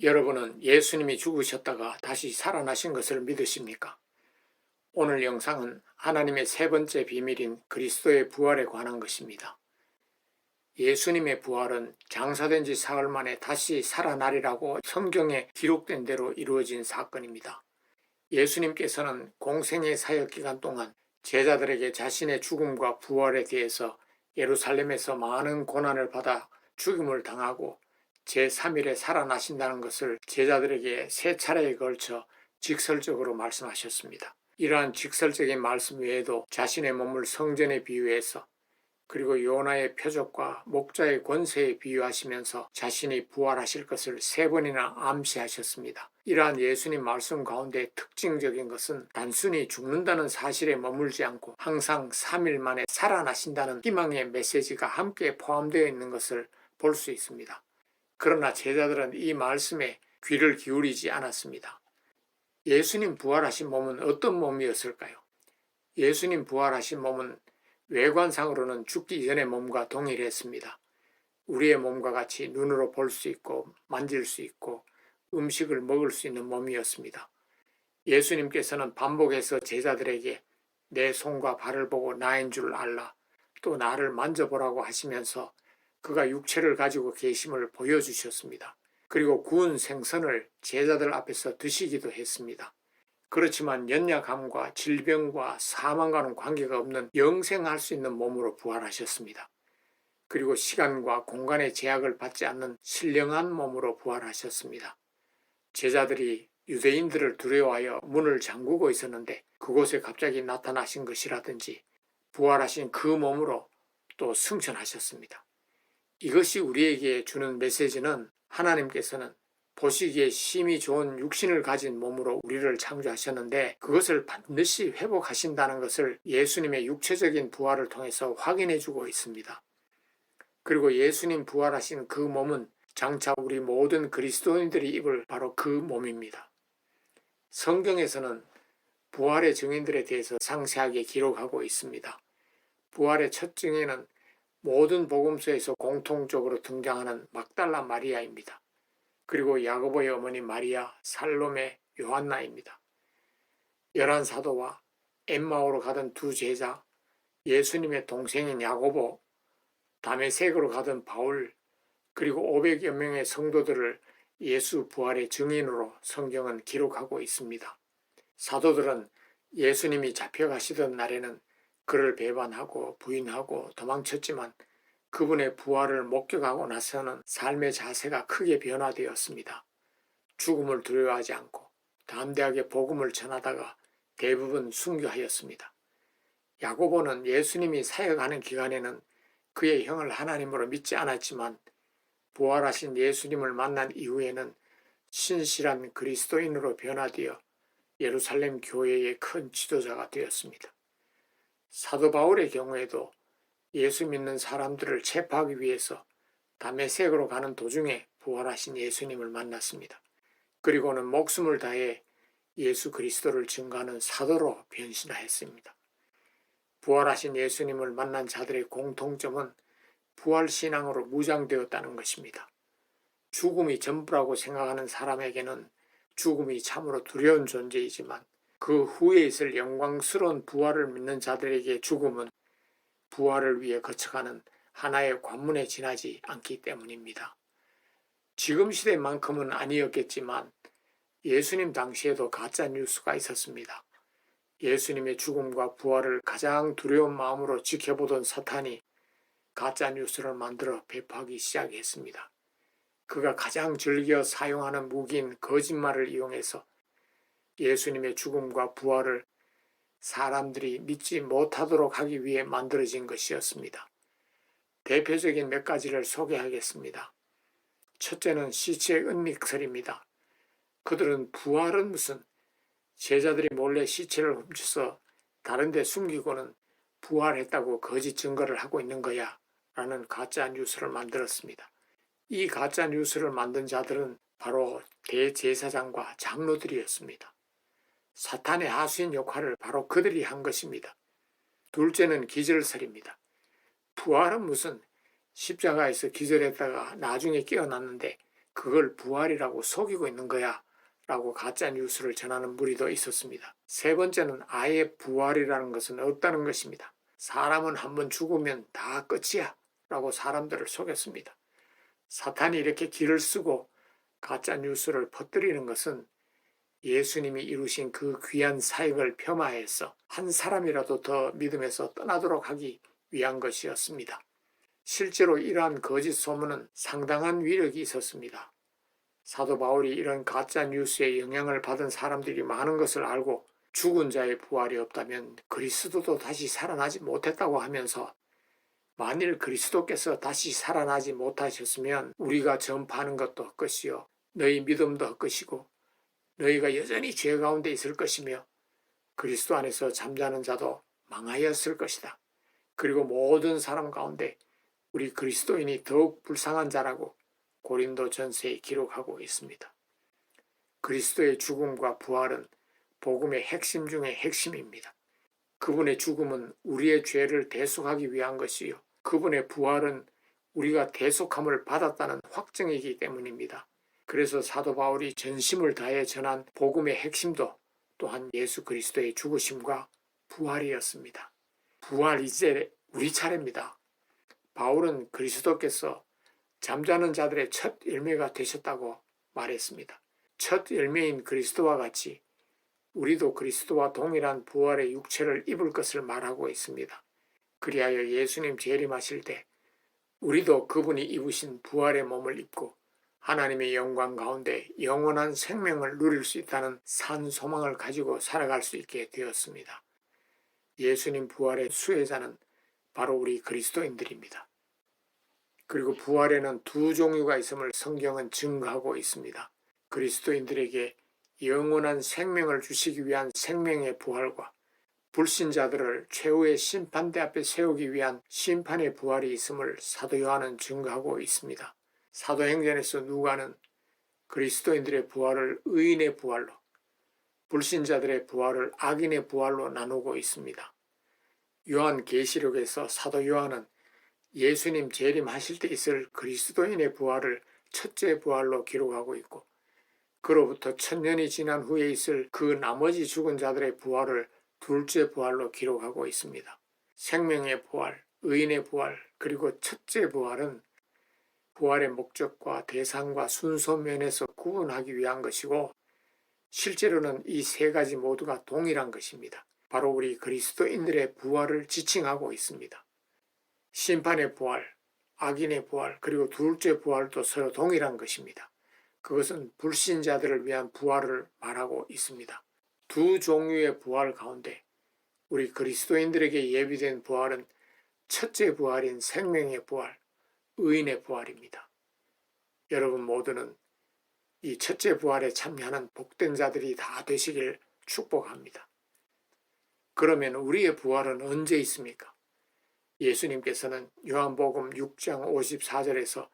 여러분은 예수님이 죽으셨다가 다시 살아나신 것을 믿으십니까? 오늘 영상은 하나님의 세 번째 비밀인 그리스도의 부활에 관한 것입니다. 예수님의 부활은 장사된 지 사흘 만에 다시 살아나리라고 성경에 기록된 대로 이루어진 사건입니다. 예수님께서는 공생의 사역 기간 동안 제자들에게 자신의 죽음과 부활에 대해서 예루살렘에서 많은 고난을 받아 죽임을 당하고 제3일에 살아나신다는 것을 제자들에게 세 차례에 걸쳐 직설적으로 말씀하셨습니다. 이러한 직설적인 말씀 외에도 자신의 몸을 성전에 비유해서 그리고 요나의 표적과 목자의 권세에 비유하시면서 자신이 부활하실 것을 세 번이나 암시하셨습니다. 이러한 예수님 말씀 가운데 특징적인 것은 단순히 죽는다는 사실에 머물지 않고 항상 3일 만에 살아나신다는 희망의 메시지가 함께 포함되어 있는 것을 볼 수 있습니다. 그러나 제자들은 이 말씀에 귀를 기울이지 않았습니다. 예수님 부활하신 몸은 어떤 몸이었을까요? 예수님 부활하신 몸은 외관상으로는 죽기 이전의 몸과 동일했습니다. 우리의 몸과 같이 눈으로 볼 수 있고 만질 수 있고 음식을 먹을 수 있는 몸이었습니다. 예수님께서는 반복해서 제자들에게 내 손과 발을 보고 나인 줄 알라, 또 나를 만져보라고 하시면서 그가 육체를 가지고 계심을 보여주셨습니다. 그리고 구운 생선을 제자들 앞에서 드시기도 했습니다. 그렇지만 연약함과 질병과 사망과는 관계가 없는 영생할 수 있는 몸으로 부활하셨습니다. 그리고 시간과 공간의 제약을 받지 않는 신령한 몸으로 부활하셨습니다. 제자들이 유대인들을 두려워하여 문을 잠그고 있었는데 그곳에 갑자기 나타나신 것이라든지 부활하신 그 몸으로 또 승천하셨습니다. 이것이 우리에게 주는 메시지는 하나님께서는 보시기에 심히 좋은 육신을 가진 몸으로 우리를 창조하셨는데 그것을 반드시 회복하신다는 것을 예수님의 육체적인 부활을 통해서 확인해주고 있습니다. 그리고 예수님 부활하신 그 몸은 장차 우리 모든 그리스도인들이 입을 바로 그 몸입니다. 성경에서는 부활의 증인들에 대해서 상세하게 기록하고 있습니다. 부활의 첫 증인은 모든 복음서에서 공통적으로 등장하는 막달라 마리아입니다. 그리고 야고보의 어머니 마리아, 살로메, 요한나입니다. 11사도와 엠마오로 가던 두 제자, 예수님의 동생인 야고보, 다메섹으로 가던 바울, 그리고 500여 명의 성도들을 예수 부활의 증인으로 성경은 기록하고 있습니다. 사도들은 예수님이 잡혀가시던 날에는 그를 배반하고 부인하고 도망쳤지만 그분의 부활을 목격하고 나서는 삶의 자세가 크게 변화되었습니다. 죽음을 두려워하지 않고 담대하게 복음을 전하다가 대부분 순교하였습니다. 야고보는 예수님이 사역하는 기간에는 그의 형을 하나님으로 믿지 않았지만 부활하신 예수님을 만난 이후에는 신실한 그리스도인으로 변화되어 예루살렘 교회의 큰 지도자가 되었습니다. 사도 바울의 경우에도 예수 믿는 사람들을 체포하기 위해서 다메섹으로 가는 도중에 부활하신 예수님을 만났습니다. 그리고는 목숨을 다해 예수 그리스도를 증거하는 사도로 변신하였습니다. 부활하신 예수님을 만난 자들의 공통점은 부활신앙으로 무장되었다는 것입니다. 죽음이 전부라고 생각하는 사람에게는 죽음이 참으로 두려운 존재이지만 그 후에 있을 영광스러운 부활을 믿는 자들에게 죽음은 부활을 위해 거쳐가는 하나의 관문에 지나지 않기 때문입니다. 지금 시대만큼은 아니었겠지만 예수님 당시에도 가짜 뉴스가 있었습니다. 예수님의 죽음과 부활을 가장 두려운 마음으로 지켜보던 사탄이 가짜 뉴스를 만들어 배포하기 시작했습니다. 그가 가장 즐겨 사용하는 무기인 거짓말을 이용해서 예수님의 죽음과 부활을 사람들이 믿지 못하도록 하기 위해 만들어진 것이었습니다. 대표적인 몇 가지를 소개하겠습니다. 첫째는 시체 은닉설입니다. 그들은 부활은 무슨 제자들이 몰래 시체를 훔쳐서 다른 데 숨기고는 부활했다고 거짓 증거를 하고 있는 거야 라는 가짜 뉴스를 만들었습니다. 이 가짜 뉴스를 만든 자들은 바로 대제사장과 장로들이었습니다. 사탄의 하수인 역할을 바로 그들이 한 것입니다. 둘째는 기절설입니다. 부활은 무슨 십자가에서 기절했다가 나중에 깨어났는데 그걸 부활이라고 속이고 있는 거야 라고 가짜 뉴스를 전하는 무리도 있었습니다. 세 번째는 아예 부활이라는 것은 없다는 것입니다. 사람은 한번 죽으면 다 끝이야 라고 사람들을 속였습니다. 사탄이 이렇게 길을 쓰고 가짜 뉴스를 퍼뜨리는 것은 예수님이 이루신 그 귀한 사역을 폄하해서 한 사람이라도 더 믿음에서 떠나도록 하기 위한 것이었습니다. 실제로 이러한 거짓 소문은 상당한 위력이 있었습니다. 사도 바울이 이런 가짜 뉴스에 영향을 받은 사람들이 많은 것을 알고 죽은 자의 부활이 없다면 그리스도도 다시 살아나지 못했다고 하면서 만일 그리스도께서 다시 살아나지 못하셨으면 우리가 전파하는 것도 헛것이요 너희 믿음도 헛것이고 너희가 여전히 죄 가운데 있을 것이며 그리스도 안에서 잠자는 자도 망하였을 것이다. 그리고 모든 사람 가운데 우리 그리스도인이 더욱 불쌍한 자라고 고린도 전서에 기록하고 있습니다. 그리스도의 죽음과 부활은 복음의 핵심 중의 핵심입니다. 그분의 죽음은 우리의 죄를 대속하기 위한 것이요 그분의 부활은 우리가 대속함을 받았다는 확증이기 때문입니다. 그래서 사도 바울이 전심을 다해 전한 복음의 핵심도 또한 예수 그리스도의 죽으심과 부활이었습니다. 부활 이제 우리 차례입니다. 바울은 그리스도께서 잠자는 자들의 첫 열매가 되셨다고 말했습니다. 첫 열매인 그리스도와 같이 우리도 그리스도와 동일한 부활의 육체를 입을 것을 말하고 있습니다. 그리하여 예수님 재림하실 때 우리도 그분이 입으신 부활의 몸을 입고 하나님의 영광 가운데 영원한 생명을 누릴 수 있다는 산 소망을 가지고 살아갈 수 있게 되었습니다. 예수님 부활의 수혜자는 바로 우리 그리스도인들입니다. 그리고 부활에는 두 종류가 있음을 성경은 증거하고 있습니다. 그리스도인들에게 영원한 생명을 주시기 위한 생명의 부활과 불신자들을 최후의 심판대 앞에 세우기 위한 심판의 부활이 있음을 사도 요한은 증거하고 있습니다. 사도행전에서 누가는 그리스도인들의 부활을 의인의 부활로, 불신자들의 부활을 악인의 부활로 나누고 있습니다. 요한계시록에서 사도 요한은 예수님 재림하실 때 있을 그리스도인의 부활을 첫째 부활로 기록하고 있고 그로부터 1000년이 지난 후에 있을 그 나머지 죽은 자들의 부활을 둘째 부활로 기록하고 있습니다. 생명의 부활, 의인의 부활, 그리고 첫째 부활은 부활의 목적과 대상과 순서 면에서 구분하기 위한 것이고 실제로는 이 세 가지 모두가 동일한 것입니다. 바로 우리 그리스도인들의 부활을 지칭하고 있습니다. 심판의 부활, 악인의 부활, 그리고 둘째 부활도 서로 동일한 것입니다. 그것은 불신자들을 위한 부활을 말하고 있습니다. 두 종류의 부활 가운데 우리 그리스도인들에게 예비된 부활은 첫째 부활인 생명의 부활, 의인의 부활입니다. 여러분 모두는 이 첫째 부활에 참여하는 복된 자들이 다 되시길 축복합니다. 그러면 우리의 부활은 언제 있습니까? 예수님께서는 요한복음 6장 54절에서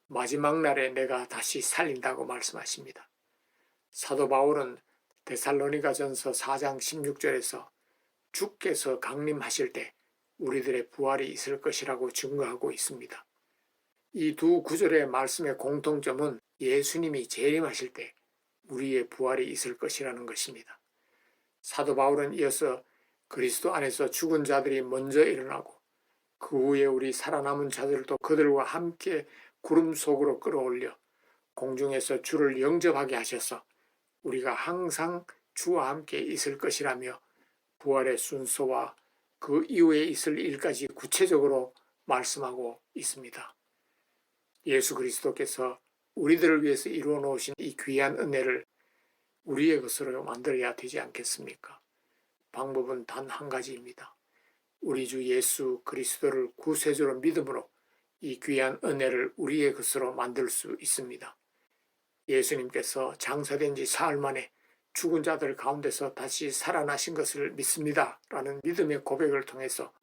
마지막 날에 내가 다시 살린다고 말씀하십니다. 사도 바울은 데살로니가전서 4장 16절에서 주께서 강림하실 때 우리들의 부활이 있을 것이라고 증거하고 있습니다. 이 두 구절의 말씀의 공통점은 예수님이 재림하실 때 우리의 부활이 있을 것이라는 것입니다. 사도 바울은 이어서 그리스도 안에서 죽은 자들이 먼저 일어나고 그 후에 우리 살아남은 자들도 그들과 함께 구름 속으로 끌어올려 공중에서 주를 영접하게 하셔서 우리가 항상 주와 함께 있을 것이라며 부활의 순서와 그 이후에 있을 일까지 구체적으로 말씀하고 있습니다. 예수 그리스도께서 우리들을 위해서 이루어 놓으신 이 귀한 은혜를 우리의 것으로 만들어야 되지 않겠습니까? 방법은 단 한 가지입니다. 우리 주 예수 그리스도를 구세주로 믿음으로 이 귀한 은혜를 우리의 것으로 만들 수 있습니다. 예수님께서 장사된 지 사흘 만에 죽은 자들 가운데서 다시 살아나신 것을 믿습니다. 라는 믿음의 고백을 통해서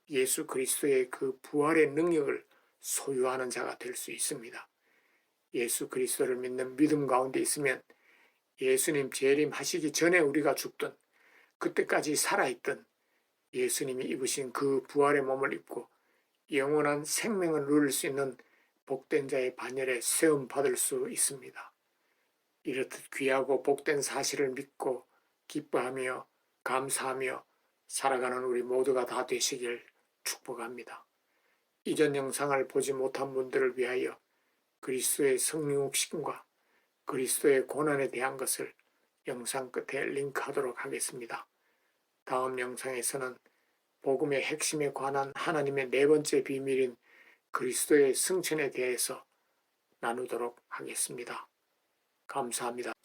예수 그리스도의 그 부활의 능력을 소유하는 자가 될 수 있습니다. 예수 그리스도를 믿는 믿음 가운데 있으면 예수님 재림하시기 전에 우리가 죽든 그때까지 살아있든 예수님이 입으신 그 부활의 몸을 입고 영원한 생명을 누릴 수 있는 복된 자의 반열에 세움 받을 수 있습니다. 이렇듯 귀하고 복된 사실을 믿고 기뻐하며 감사하며 살아가는 우리 모두가 다 되시길 축복합니다. 이전 영상을 보지 못한 분들을 위하여 그리스도의 성육신과 그리스도의 고난에 대한 것을 영상 끝에 링크하도록 하겠습니다. 다음 영상에서는 복음의 핵심에 관한 하나님의 네 번째 비밀인 그리스도의 승천에 대해서 나누도록 하겠습니다. 감사합니다.